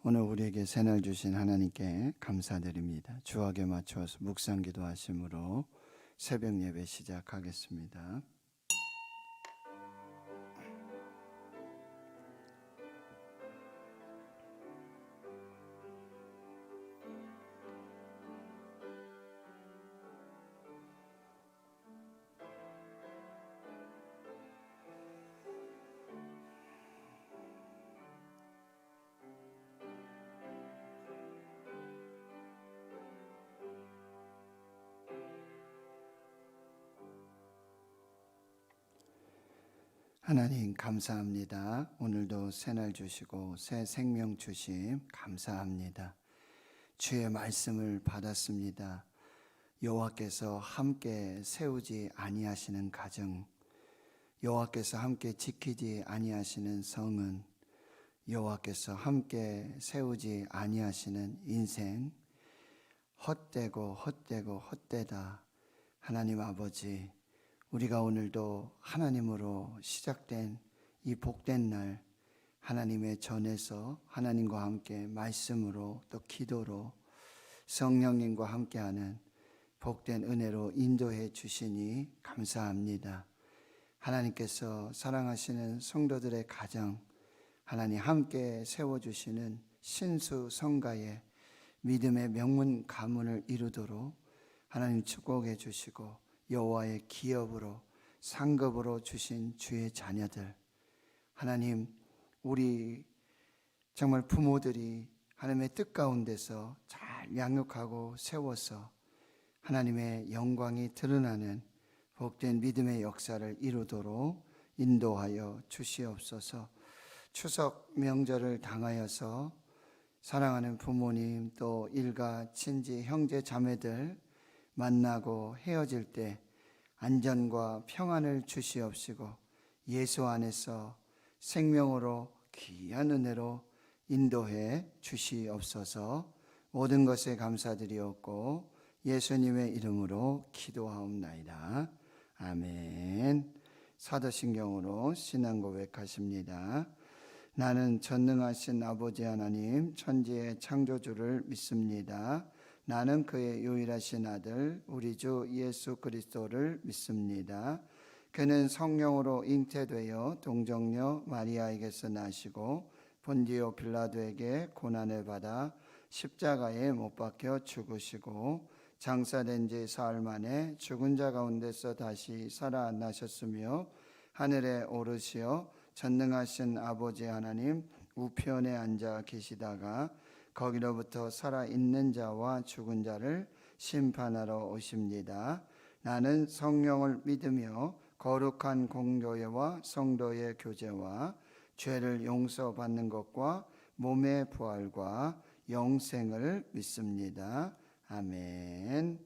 오늘 우리에게 새날 주신 하나님께 감사드립니다. 주악에 맞추어서 묵상 기도하심으로 새벽 예배 시작하겠습니다. 하나님 감사합니다. 오늘도 새날 주시고 새 생명 주심 감사합니다. 주의 말씀을 받았습니다. 여호와께서 함께 세우지 아니하시는 가정, 여호와께서 함께 지키지 아니하시는 성은, 여호와께서 함께 세우지 아니하시는 인생, 헛되고 헛되다. 하나님 아버지, 우리가 오늘도 하나님으로 시작된 이 복된 날, 하나님의 전에서 하나님과 함께 말씀으로 또 기도로 성령님과 함께하는 복된 은혜로 인도해 주시니 감사합니다. 하나님께서 사랑하시는 성도들의 가정, 하나님 함께 세워주시는 신수성가의 믿음의 명문 가문을 이루도록 하나님 축복해 주시고, 여호와의 기업으로 상급으로 주신 주의 자녀들, 하나님, 우리 정말 부모들이 하나님의 뜻 가운데서 잘 양육하고 세워서 하나님의 영광이 드러나는 복된 믿음의 역사를 이루도록 인도하여 주시옵소서. 추석 명절을 당하여서 사랑하는 부모님, 또 일가 친지 형제 자매들 만나고 헤어질 때 안전과 평안을 주시옵시고, 예수 안에서 생명으로 귀한 은혜로 인도해 주시옵소서. 모든 것에 감사드리옵고 예수님의 이름으로 기도하옵나이다. 아멘. 사도신경으로 신앙 고백하십니다. 나는 전능하신 아버지 하나님, 천지의 창조주를 믿습니다. 나는 그의 유일하신 아들 우리 주 예수 그리스도를 믿습니다. 그는 성령으로 잉태되어 동정녀 마리아에게서 나시고 본디오 빌라도에게 고난을 받아 십자가에 못 박혀 죽으시고 장사된 지 사흘 만에 죽은 자 가운데서 다시 살아나셨으며 하늘에 오르시어 전능하신 아버지 하나님 우편에 앉아 계시다가 거기로부터 살아있는 자와 죽은 자를 심판하러 오십니다. 나는 성령을 믿으며 거룩한 공교회와 성도의 교제와 죄를 용서받는 것과 몸의 부활과 영생을 믿습니다. 아멘.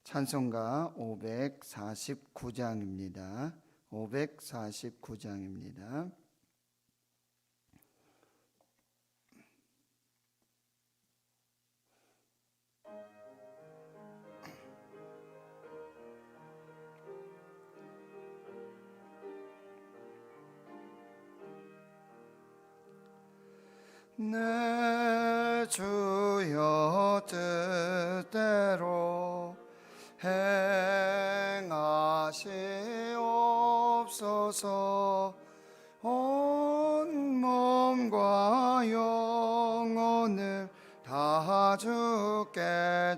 찬송가 549장입니다. 549장입니다. 내 주여 뜻대로 행하시옵소서. 온 몸과 영혼을 다 주께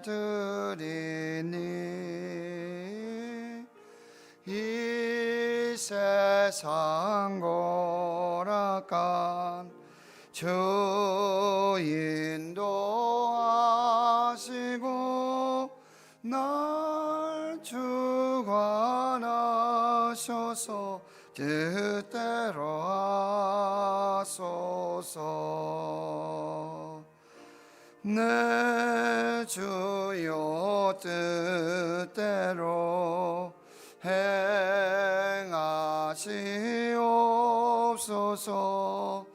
드리니 이 세상 고락한 주 인도하시고 날 주관하셔서 뜻대로 하소서. 내 주여 뜻대로 행하시옵소서.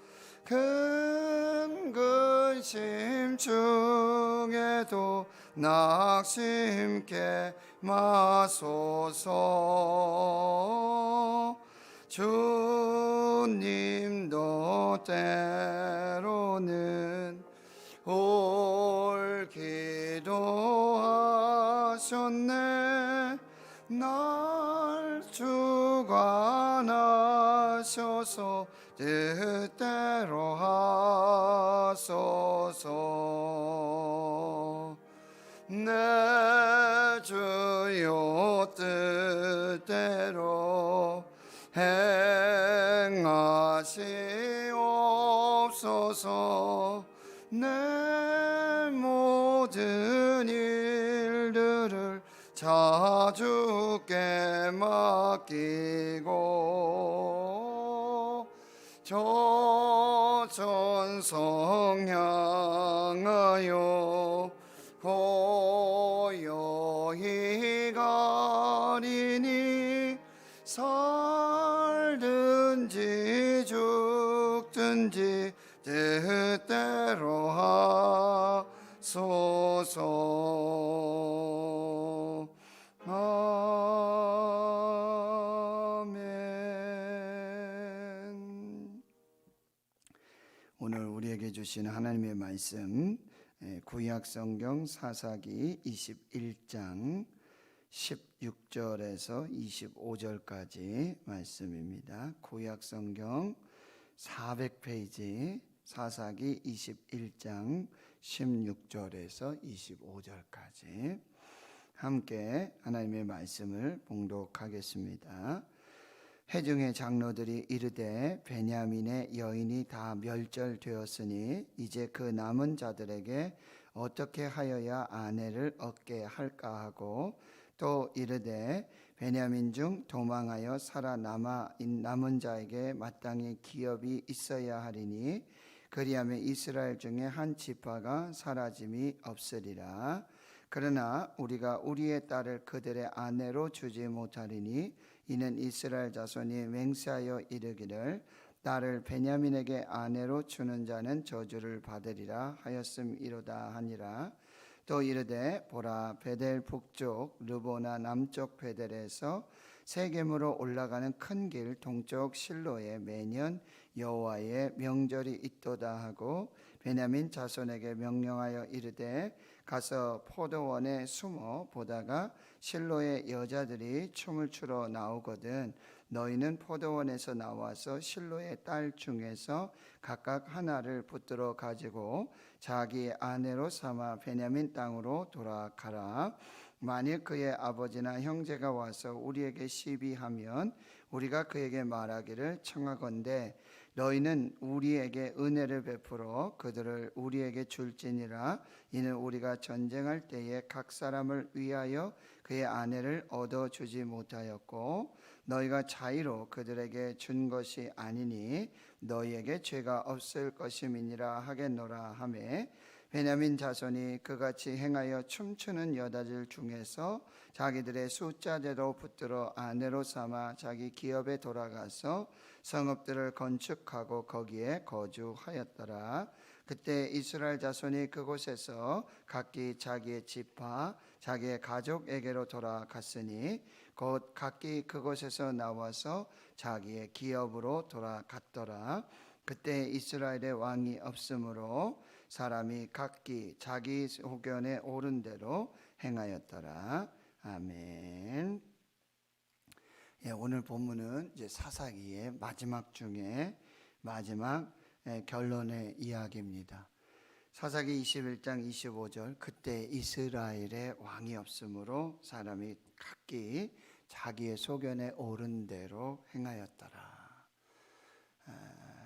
큰 근심 중에도 낙심케 마소서. 주님도 때로는 올 기도하셨네. 날 주관하셔서 뜻대로 하소서. 내 주여 뜻대로 행하시옵소서. 내 모든 일들을 자주께 맡기고 저 천성 향하여 고요히 가리니 살든지 죽든지 뜻대로 하소서. 아멘. 오늘 우리에게 주신 하나님의 말씀, 구약 성경 사사기 21장 16절에서 25절까지 말씀입니다. 구약 성경 400페이지 사사기 21장 16절에서 25절까지 함께 하나님의 말씀을 봉독하겠습니다. 회중의 장로들이 이르되 베냐민의 여인이 다 멸절되었으니 이제 그 남은 자들에게 어떻게 하여야 아내를 얻게 할까 하고 또 이르되 베냐민 중 도망하여 남은 자에게 마땅히 기업이 있어야 하리니 그리하면 이스라엘 중에 한 지파가 사라짐이 없으리라. 그러나 우리가 우리의 딸을 그들의 아내로 주지 못하리니 이는 이스라엘 자손이 맹세하여 이르기를 딸을 베냐민에게 아내로 주는 자는 저주를 받으리라 하였음이로다 하니라. 또 이르되 보라, 베델 북쪽 르보나 남쪽 베델에서 세겜으로 올라가는 큰 길 동쪽 실로에 매년 여호와의 명절이 있도다 하고 베냐민 자손에게 명령하여 이르되 가서 포도원에 숨어 보다가 실로의 여자들이 춤을 추러 나오거든 너희는 포도원에서 나와서 실로의 딸 중에서 각각 하나를 붙들어 가지고 자기 아내로 삼아 베냐민 땅으로 돌아가라. 만일 그의 아버지나 형제가 와서 우리에게 시비하면 우리가 그에게 말하기를 청하건대 너희는 우리에게 은혜를 베풀어 그들을 우리에게 줄지니라. 이는 우리가 전쟁할 때에 각 사람을 위하여 그의 아내를 얻어주지 못하였고 너희가 자의로 그들에게 준 것이 아니니 너희에게 죄가 없을 것임이니라 하겠노라 하매 베냐민 자손이 그같이 행하여 춤추는 여자들 중에서 자기들의 숫자대로 붙들어 아내로 삼아 자기 기업에 돌아가서 성읍들을 건축하고 거기에 거주하였더라. 그때 이스라엘 자손이 그곳에서 각기 자기의 지파 자기의 가족에게로 돌아갔으니 곧 각기 그곳에서 나와서 자기의 기업으로 돌아갔더라. 그때 이스라엘의 왕이 없으므로 사람이 각기 자기 소견에 옳은 대로 행하였더라. 아멘. 오늘 본문은 이제 사사기의 마지막 중에 마지막 결론의 이야기입니다. 사사기 21장 25절 그때 이스라엘의 왕이 없으므로 사람이 각기 자기의 소견에 옳은 대로 행하였더라.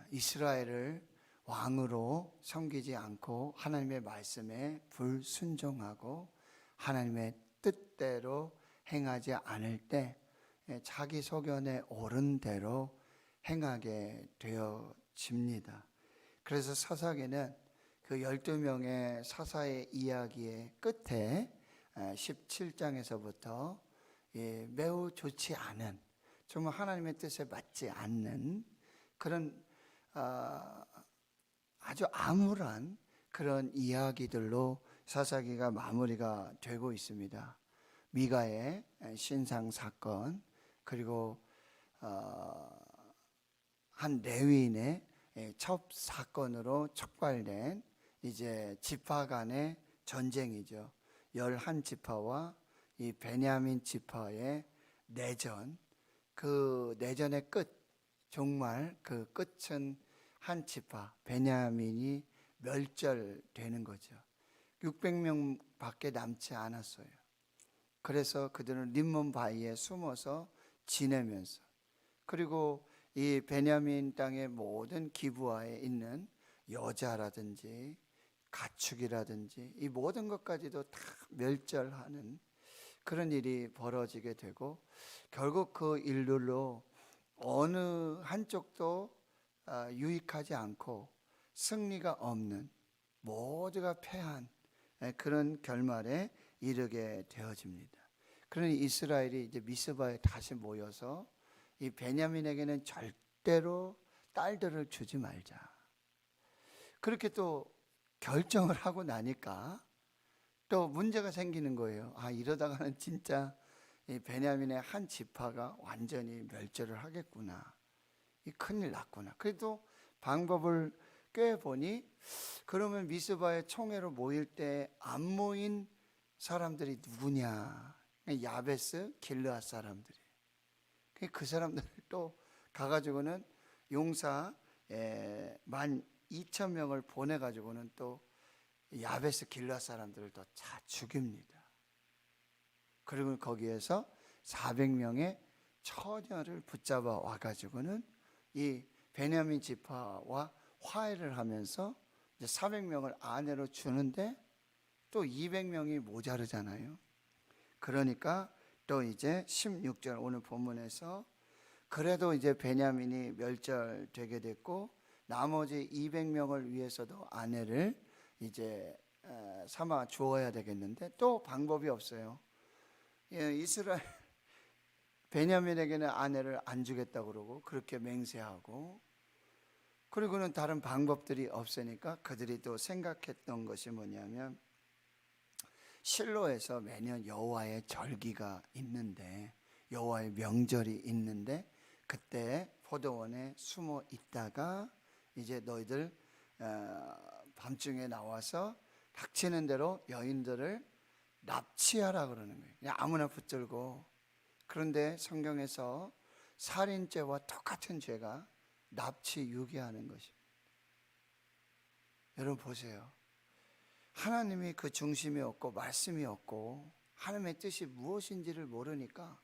이스라엘을 왕으로 섬기지 않고 하나님의 말씀에 불순종하고 하나님의 뜻대로 행하지 않을 때 자기 소견에 옳은 대로 행하게 되어집니다. 그래서 사사기는 그 12명의 사사의 이야기의 끝에 17장에서부터 매우 좋지 않은 정말 하나님의 뜻에 맞지 않는 그런 아주 암울한 그런 이야기들로 사사기가 마무리가 되고 있습니다. 미가의 신상 사건 그리고 한 레위인의 첩 사건으로 촉발된 이제 지파 간의 전쟁이죠. 11지파와 이 베냐민 지파의 내전, 그 내전의 끝, 정말 그 끝은 한 지파 베냐민이 멸절되는 거죠. 600명밖에 남지 않았어요. 그래서 그들은 림몬 바위에 숨어서 지내면서, 그리고 이 베냐민 땅의 모든 기브아에 있는 여자라든지 가축이라든지 이 모든 것까지도 다 멸절하는 그런 일이 벌어지게 되고, 결국 그 일들로 어느 한쪽도 유익하지 않고 승리가 없는, 모두가 패한 그런 결말에 이르게 되어집니다. 그러니 이스라엘이 이제 미스바에 다시 모여서 이 베냐민에게는 절대로 딸들을 주지 말자, 그렇게 또 결정을 하고 나니까 또 문제가 생기는 거예요. 이러다가는 진짜 이 베냐민의 한 지파가 완전히 멸절을 하겠구나, 이 큰일 났구나. 그래도 방법을 꿰보니, 그러면 미스바의 총회로 모일 때 안 모인 사람들이 누구냐? 야베스 길르앗 사람들이. 그 사람들을 또 가가지고는 용사 12,000명을 보내가지고는 또 야베스 길르앗 사람들을 또 다 죽입니다. 그리고 거기에서 400명의 처녀를 붙잡아 와가지고는 이 베냐민 지파와 화해를 하면서 이제 400명을 아내로 주는데 또 200명이 모자르잖아요. 그러니까 또 이제 16절 오늘 본문에서, 그래도 이제 베냐민이 멸절되게 됐고 나머지 200명을 위해서도 아내를 이제 삼아 주어야 되겠는데 또 방법이 없어요. 이스라엘 베냐민에게는 아내를 안 주겠다고 그러고 그렇게 맹세하고, 그리고는 다른 방법들이 없으니까 그들이 또 생각했던 것이 뭐냐면, 실로에서 매년 여호와의 절기가 있는데, 여호와의 명절이 있는데 그때 포도원에 숨어 있다가 이제 너희들 밤중에 나와서 닥치는 대로 여인들을 납치하라 그러는 거예요. 그냥 아무나 붙들고. 그런데 성경에서 살인죄와 똑같은 죄가 납치 유기하는 것입니다. 여러분 보세요. 하나님이 그 중심이 없고 말씀이 없고 하나님의 뜻이 무엇인지를 모르니까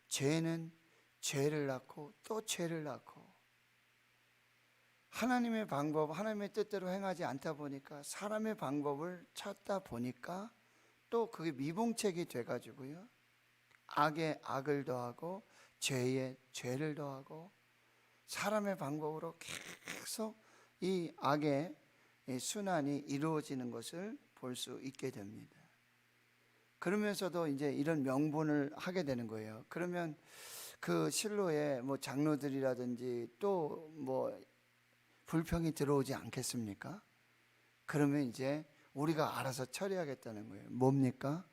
죄는 죄를 낳고 또 죄를 낳고, 하나님의 방법, 하나님의 뜻대로 행하지 않다 보니까 사람의 방법을 찾다 보니까 또 그게 미봉책이 돼가지고요, 악에 악을 더하고 죄에 죄를 더하고 사람의 방법으로 계속 이 악의 순환이 이루어지는 것을 볼 수 있게 됩니다. 그러면서도 이제 이런 명분을 하게 되는 거예요. 그러면 그 실로에 뭐 장로들이라든지 또 뭐 불평이 들어오지 않겠습니까? 그러면 이제 우리가 알아서 처리하겠다는 거예요. 뭡니까?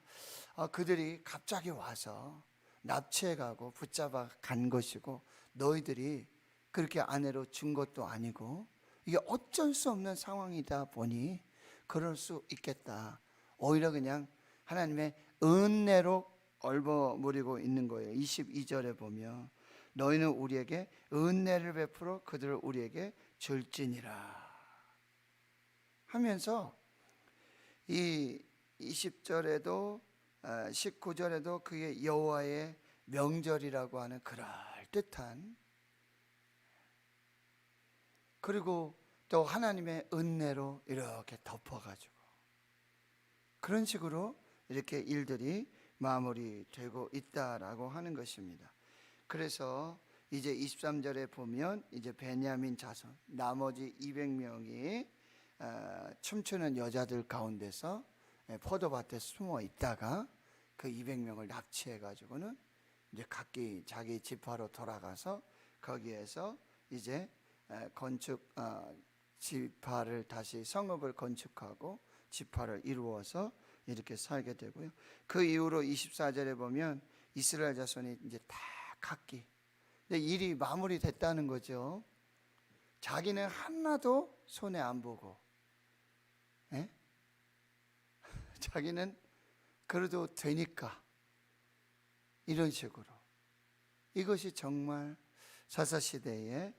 그들이 갑자기 와서 납치해 가고 붙잡아 간 것이고 너희들이 그렇게 아내로 준 것도 아니고 이게 어쩔 수 없는 상황이다 보니 그럴 수 있겠다. 오히려 그냥 하나님의 은혜로 얼버무리고 있는 거예요. 22절에 보면 너희는 우리에게 은혜를 베풀어 그들을 우리에게 줄지니라 하면서, 이 20절에도 19절에도 그게 여호와의 명절이라고 하는 그럴듯한, 그리고 또 하나님의 은혜로 이렇게 덮어가지고 그런 식으로 이렇게 일들이 마무리되고 있다라고 하는 것입니다. 그래서 이제 23절에 보면 이제 베냐민 자손 나머지 200명이 춤추는 여자들 가운데서 포도밭에 숨어 있다가 그 200명을 납치해 가지고는 이제 각기 자기 지파로 돌아가서 거기에서 이제 건축 지파를 다시 성읍을 건축하고 지파를 이루어서 이렇게 살게 되고요. 그 이후로 24절에 보면 이스라엘 자손이 이제 다 각기 일이 마무리됐다는 거죠. 자기는 하나도 손해 안 보고 자기는 그래도 되니까 이런 식으로. 이것이 정말 사사시대에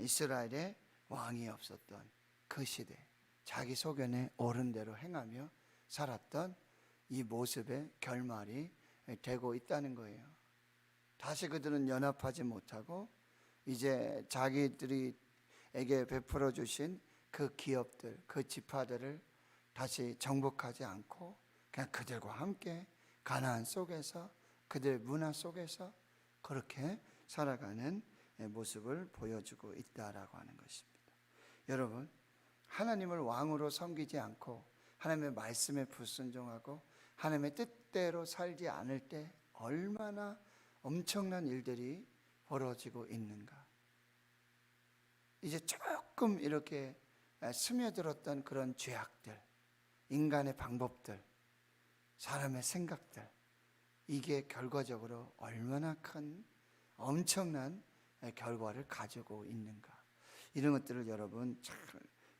이스라엘의 왕이 없었던 그 시대, 자기 소견에 옳은 대로 행하며 살았던 이 모습의 결말이 되고 있다는 거예요. 다시 그들은 연합하지 못하고 이제 자기들에게 베풀어 주신 그 기업들, 그 지파들을 다시 정복하지 않고 그냥 그들과 함께 가나안 속에서, 그들의 문화 속에서 그렇게 살아가는 모습을 보여주고 있다라고 하는 것입니다. 여러분, 하나님을 왕으로 섬기지 않고 하나님의 말씀에 불순종하고 하나님의 뜻대로 살지 않을 때 얼마나 엄청난 일들이 벌어지고 있는가. 이제 조금 이렇게 스며들었던 그런 죄악들, 인간의 방법들, 사람의 생각들, 이게 결과적으로 얼마나 큰 엄청난 결과를 가지고 있는가. 이런 것들을 여러분 잘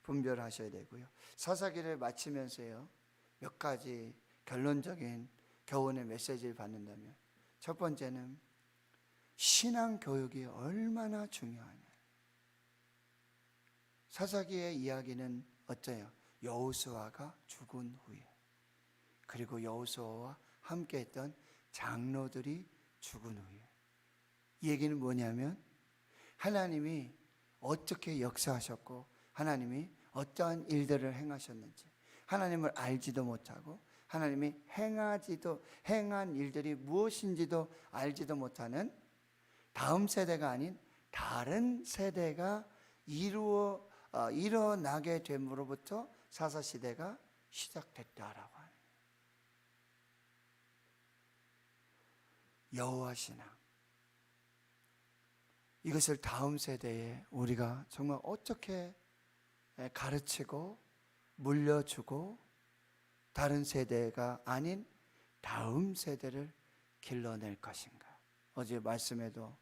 분별하셔야 되고요. 사사기를 마치면서요, 몇 가지 결론적인 교훈의 메시지를 받는다면, 첫 번째는 신앙 교육이 얼마나 중요하냐. 사사기의 이야기는 어때요? 여호수아가 죽은 후에, 그리고 여호수아와 함께했던 장로들이 죽은 후에. 이 얘기는 뭐냐면 하나님이 어떻게 역사하셨고 하나님이 어떠한 일들을 행하셨는지 하나님을 알지도 못하고 하나님이 행한 일들이 무엇인지도 알지도 못하는 다음 세대가 아닌 다른 세대가 일어나게 됨으로부터 사사시대가 시작됐다라고 하는 여호와 신앙. 이것을 다음 세대에 우리가 정말 어떻게 가르치고 물려주고 다른 세대가 아닌 다음 세대를 길러낼 것인가. 어제 말씀에도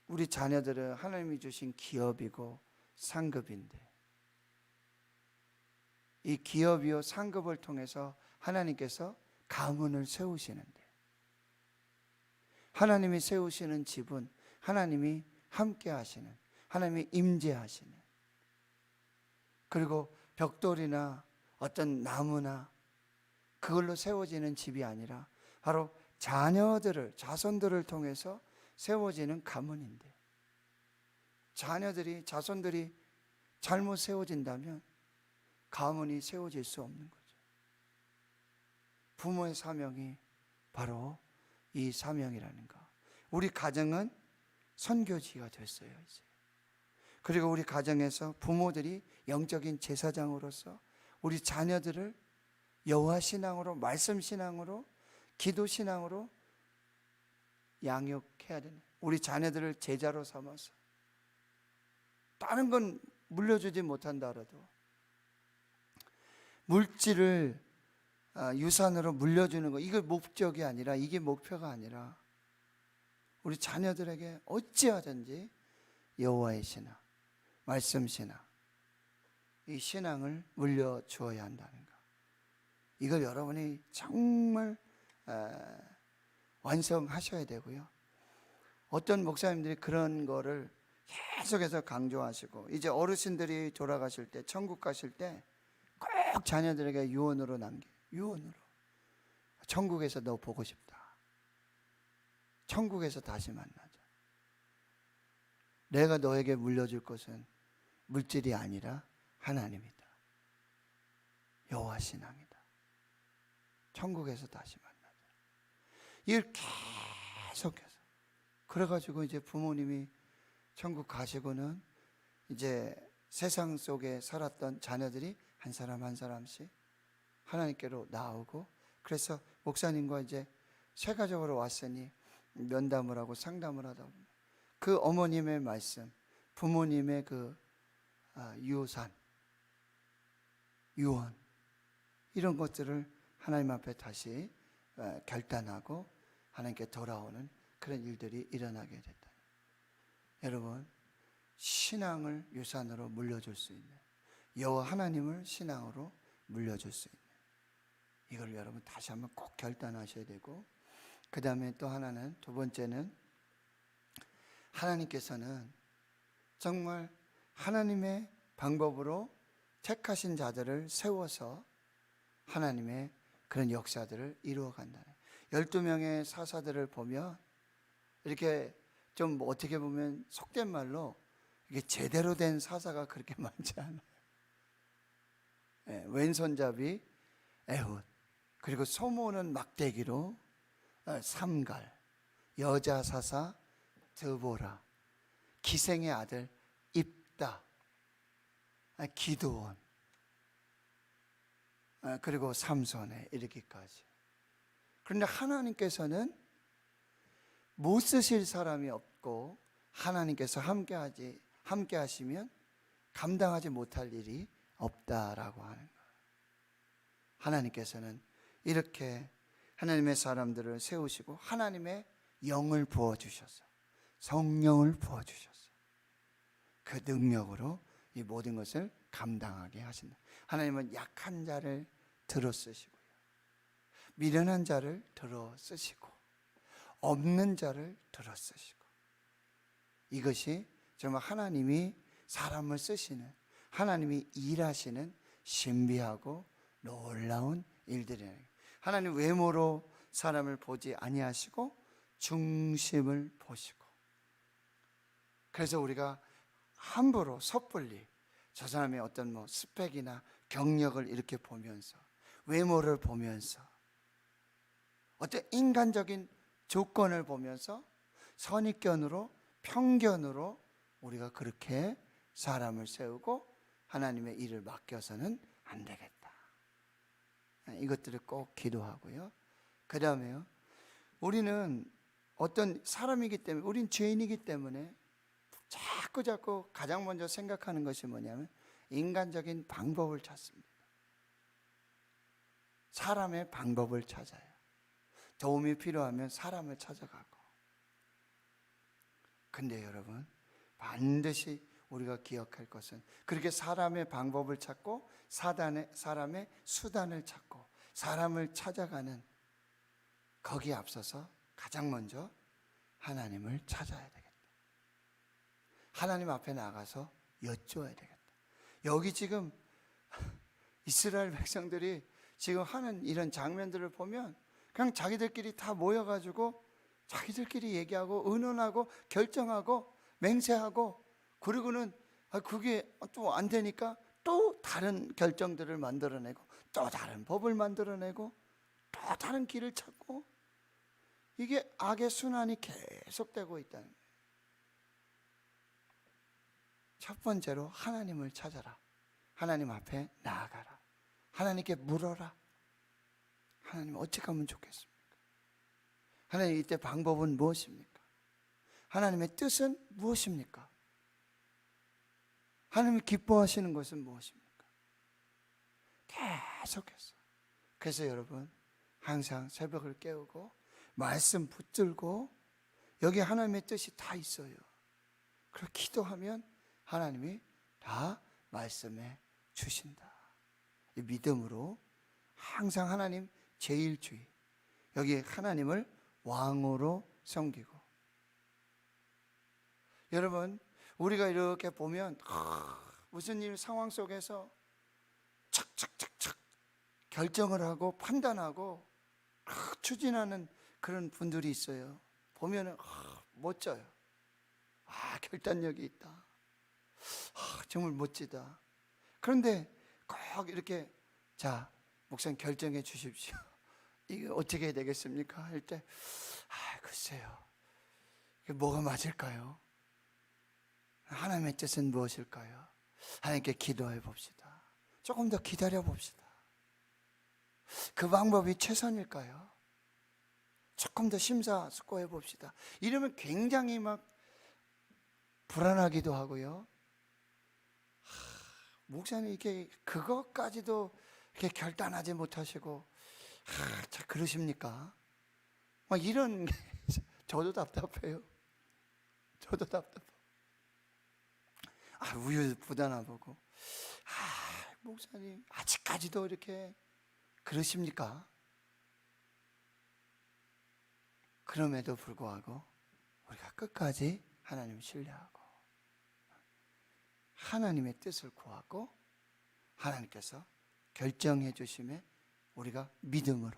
우리 자녀들은 하나님이 주신 기업이고 상급인데, 이 기업이요 상급을 통해서 하나님께서 가문을 세우시는데, 하나님이 세우시는 집은 하나님이 함께 하시는, 하나님이 임재하시는, 그리고 벽돌이나 어떤 나무나 그걸로 세워지는 집이 아니라 바로 자손들을 통해서 세워지는 가문인데, 자손들이 잘못 세워진다면 가문이 세워질 수 없는 거죠. 부모의 사명이 바로 이 사명이라는 거. 우리 가정은 선교지가 됐어요, 이제. 그리고 우리 가정에서 부모들이 영적인 제사장으로서 우리 자녀들을 여호와 신앙으로, 말씀 신앙으로, 기도 신앙으로 양육해야 되는, 우리 자녀들을 제자로 삼아서 다른 건 물려주지 못한다 하더라도 물질을 유산으로 물려주는 거, 이게 목적이 아니라, 이게 목표가 아니라 우리 자녀들에게 어찌하든지 여호와의 신앙, 말씀 신앙, 이 신앙을 물려주어야 한다는 거. 이걸 여러분이 정말 완성하셔야 되고요. 어떤 목사님들이 그런 거를 계속해서 강조하시고, 이제 어르신들이 돌아가실 때, 천국 가실 때 꼭 자녀들에게 유언으로 유언으로, 천국에서 너 보고 싶다, 천국에서 다시 만나자, 내가 너에게 물려줄 것은 물질이 아니라 하나님이다, 여호와 신앙이다, 천국에서 다시 만나자. 이걸 계속해서, 그래가지고 이제 부모님이 천국 가시고는 이제 세상 속에 살았던 자녀들이 한 사람 한 사람씩 하나님께로 나오고, 그래서 목사님과 이제 세가족으로 왔으니 면담을 하고 상담을 하다 보면 그 어머님의 말씀, 부모님의 그 유산, 유언, 이런 것들을 하나님 앞에 다시 결단하고 하나님께 돌아오는 그런 일들이 일어나게 됐다. 여러분, 신앙을 유산으로 물려줄 수 있는, 여호와 하나님을 신앙으로 물려줄 수 있는, 이걸 여러분 다시 한번 꼭 결단하셔야 되고, 그 다음에 또 하나는, 두 번째는 하나님께서는 정말 하나님의 방법으로 택하신 자들을 세워서 하나님의 그런 역사들을 이루어 간다. 12명의 사사들을 보면 이렇게 좀 어떻게 보면 속된 말로 이게 제대로 된 사사가 그렇게 많지 않아요. 네, 왼손잡이 에훗, 그리고 소모는 막대기로 삼갈, 여자 사사 드보라, 기생의 아들 입다, 기드온, 그리고 삼손에 이르기까지. 그런데 하나님께서는 못 쓰실 사람이 없고 하나님께서 함께 하시면 감당하지 못할 일이 없다라고 하는 거예요. 하나님께서는 이렇게 하나님의 사람들을 세우시고 하나님의 영을 부어주셔서, 성령을 부어주셔서 그 능력으로 이 모든 것을 감당하게 하신다. 하나님은 약한 자를 들어 쓰시고요, 미련한 자를 들어 쓰시고, 없는 자를 들어 쓰시고, 이것이 정말 하나님이 사람을 쓰시는, 하나님이 일하시는 신비하고 놀라운 일들이에요. 하나님 외모로 사람을 보지 아니하시고 중심을 보시고, 그래서 우리가 함부로 섣불리 저 사람의 어떤 스펙이나 경력을 이렇게 보면서, 외모를 보면서, 어떤 인간적인 조건을 보면서 선입견으로, 편견으로 우리가 그렇게 사람을 세우고 하나님의 일을 맡겨서는 안 되겠다. 이것들을 꼭 기도하고요. 그 다음에요, 우리는 어떤 사람이기 때문에, 우린 죄인이기 때문에 자꾸 가장 먼저 생각하는 것이 뭐냐면 인간적인 방법을 찾습니다. 사람의 방법을 찾아요. 도움이 필요하면 사람을 찾아가고. 근데 여러분, 반드시 우리가 기억할 것은, 그렇게 사람의 방법을 찾고 사람의 수단을 찾고 사람을 찾아가는 거기에 앞서서 가장 먼저 하나님을 찾아야 되겠다. 하나님 앞에 나가서 여쭈어야 되겠다. 여기 지금 이스라엘 백성들이 지금 하는 이런 장면들을 보면 그냥 자기들끼리 다 모여가지고 자기들끼리 얘기하고 의논하고 결정하고 맹세하고, 그리고는 그게 또 안 되니까 또 다른 결정들을 만들어내고 또 다른 법을 만들어내고 또 다른 길을 찾고, 이게 악의 순환이 계속되고 있다는 거예요. 첫 번째로 하나님을 찾아라. 하나님 앞에 나아가라. 하나님께 물어라. 하나님 어떻게 하면 좋겠습니까? 하나님 이때 방법은 무엇입니까? 하나님의 뜻은 무엇입니까? 하나님이 기뻐하시는 것은 무엇입니까? 계속해서. 그래서 여러분, 항상 새벽을 깨우고 말씀 붙들고, 여기 하나님의 뜻이 다 있어요. 그렇게 기도하면 하나님이 다 말씀해 주신다. 이 믿음으로 항상 하나님 제1주의, 여기 하나님을 왕으로 섬기고. 여러분, 우리가 이렇게 보면 무슨 일 상황 속에서 착착착착 결정을 하고 판단하고 추진하는 그런 분들이 있어요. 보면은 멋져요. 결단력이 있다. 정말 멋지다. 그런데 꼭 이렇게, 자, 목사님 결정해 주십시오. 이게 어떻게 해야 되겠습니까? 할 때, 글쎄요. 이게 뭐가 맞을까요? 하나님의 뜻은 무엇일까요? 하나님께 기도해 봅시다. 조금 더 기다려 봅시다. 그 방법이 최선일까요? 조금 더 심사숙고해 봅시다. 이러면 굉장히 막 불안하기도 하고요. 목사님 이렇게 그것까지도 이렇게 결단하지 못하시고 자, 그러십니까? 막 이런 저도 답답해요. 저도 답답해. 우유부단하고 목사님 아직까지도 이렇게 그러십니까? 그럼에도 불구하고 우리가 끝까지 하나님을 신뢰하고 하나님의 뜻을 구하고 하나님께서 결정해 주심에 우리가 믿음으로,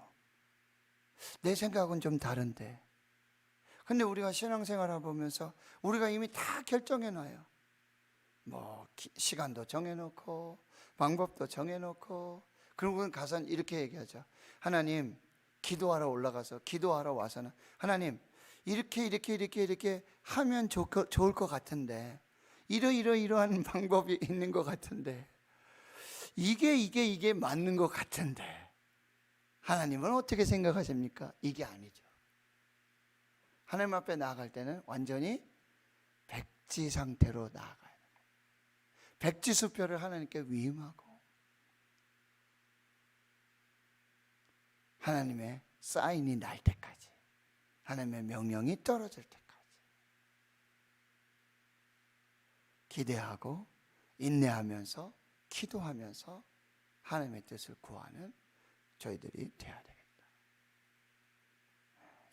내 생각은 좀 다른데 근데 우리가 신앙생활을 보면서 우리가 이미 다 결정해 놔요. 뭐 시간도 정해놓고 방법도 정해놓고, 그러고 가서 이렇게 얘기하죠. 하나님, 기도하러 올라가서 기도하러 와서는 하나님 이렇게 하면 좋을 것 같은데, 이러한 방법이 있는 것 같은데, 이게 맞는 것 같은데 하나님은 어떻게 생각하십니까? 이게 아니죠. 하나님 앞에 나아갈 때는 완전히 백지 상태로 나아가야 돼요. 백지수표를 하나님께 위임하고 하나님의 사인이 날 때까지, 하나님의 명령이 떨어질 때까지 기대하고 인내하면서 기도하면서 하나님의 뜻을 구하는 저희들이 되어야 되겠다.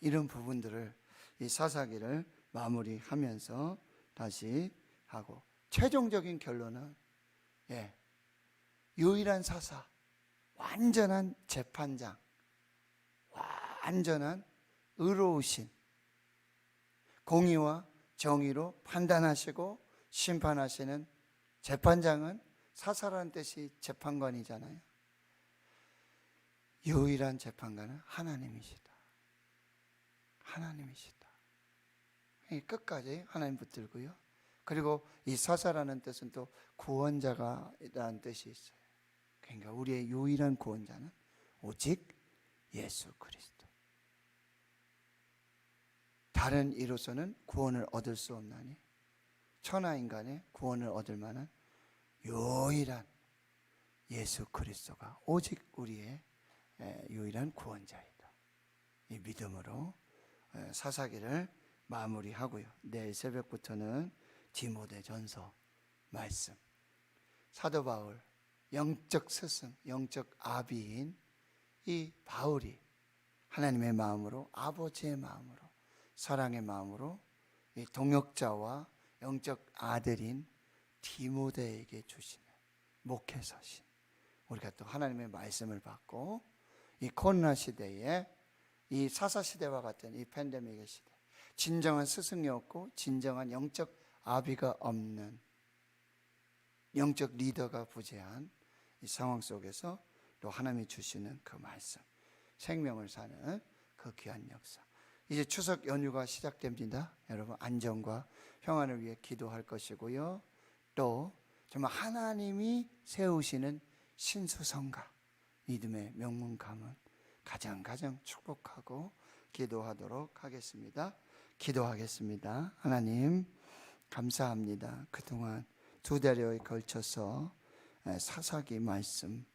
이런 부분들을 이 사사기를 마무리하면서 다시 하고, 최종적인 결론은 유일한 사사, 완전한 재판장, 완전한 의로우신, 공의와 정의로 판단하시고 심판하시는 재판장은, 사사라는 뜻이 재판관이잖아요. 유일한 재판관은 하나님이시다. 하나님이시다. 끝까지 하나님 붙들고요. 그리고 이 사사라는 뜻은 또 구원자가라는 뜻이 있어요. 그러니까 우리의 유일한 구원자는 오직 예수 그리스도. 다른 이로서는 구원을 얻을 수 없나니 천하인간의 구원을 얻을 만한 유일한 예수 그리스도가 오직 우리의 유일한 구원자이다. 이 믿음으로 사사기를 마무리하고요. 내일 새벽부터는 디모데전서 말씀, 사도 바울, 영적 스승, 영적 아비인 이 바울이 하나님의 마음으로, 아버지의 마음으로, 사랑의 마음으로 이 동역자와 영적 아들인 디모데에게 주시는 목회서신, 우리가 또 하나님의 말씀을 받고 이 코로나 시대에, 이 사사 시대와 같은 이 팬데믹의 시대, 진정한 스승이 없고 진정한 영적 아비가 없는, 영적 리더가 부재한 이 상황 속에서 또 하나님이 주시는 그 말씀, 생명을 사는 그 귀한 역사. 이제 추석 연휴가 시작됩니다. 여러분, 안전과 평안을 위해 기도할 것이고요. 또 정말 하나님이 세우시는 신수성가, 믿음의 명문 가문 가정 축복하고 기도하도록 하겠습니다. 기도하겠습니다. 하나님, 감사합니다. 그동안 2달여에 걸쳐서 사사기 말씀,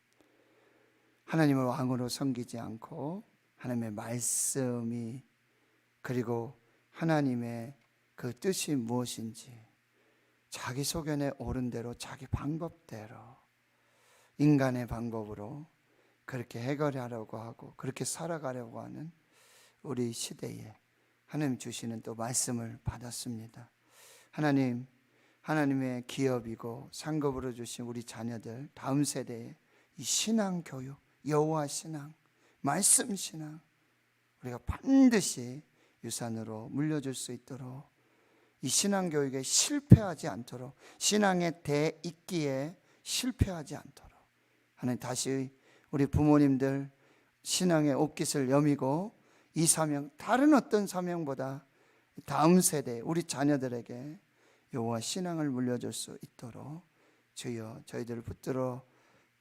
하나님을 왕으로 섬기지 않고 하나님의 말씀이, 그리고 하나님의 그 뜻이 무엇인지 자기 소견에 옳은 대로, 자기 방법대로, 인간의 방법으로 그렇게 해결하려고 하고 그렇게 살아가려고 하는 우리 시대에 하나님 주시는 또 말씀을 받았습니다. 하나님, 하나님의 기업이고 상급으로 주신 우리 자녀들, 다음 세대에 이 신앙 교육, 여호와 신앙, 말씀 신앙 우리가 반드시 유산으로 물려줄 수 있도록, 이 신앙 교육에 실패하지 않도록, 신앙의 대익기에 실패하지 않도록 하나님, 다시 우리 부모님들 신앙의 옷깃을 여미고 이 사명, 다른 어떤 사명보다 다음 세대 우리 자녀들에게 여호와 신앙을 물려줄 수 있도록 주여 저희들을 붙들어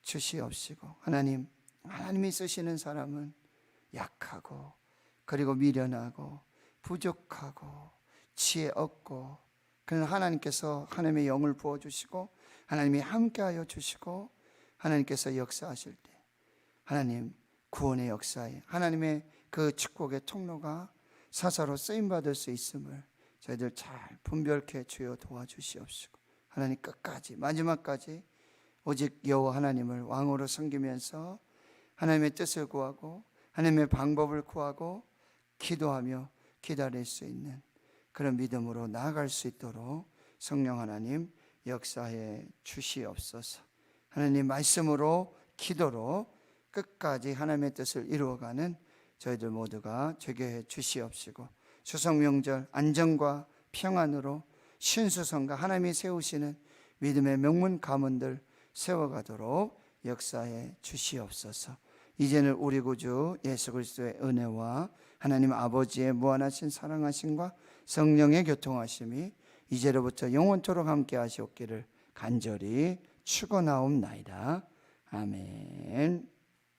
주시옵시고, 하나님, 하나님이 쓰시는 사람은 약하고 그리고 미련하고 부족하고 지혜 없고, 그러나 하나님께서 하나님의 영을 부어주시고 하나님이 함께하여 주시고 하나님께서 역사하실 때 하나님 구원의 역사에 하나님의 그 축복의 통로가 사사로 쓰임받을 수 있음을 저희들 잘 분별케 주여 도와주시옵시고, 하나님 끝까지 마지막까지 오직 여호와 하나님을 왕으로 섬기면서 하나님의 뜻을 구하고 하나님의 방법을 구하고 기도하며 기다릴 수 있는 그런 믿음으로 나아갈 수 있도록 성령 하나님 역사해 주시옵소서. 하나님 말씀으로 기도로 끝까지 하나님의 뜻을 이루어가는 저희들 모두가 되게 해 주시옵시고, 추석 명절 안정과 평안으로 신수성과 하나님이 세우시는 믿음의 명문 가문들 세워가도록 역사해 주시옵소서. 이제는 우리 구주 예수 그리스도의 은혜와 하나님 아버지의 무한하신 사랑하심과 성령의 교통하심이 이제로부터 영원토록 함께 하시옵기를 간절히 축원하옵나이다. 아멘.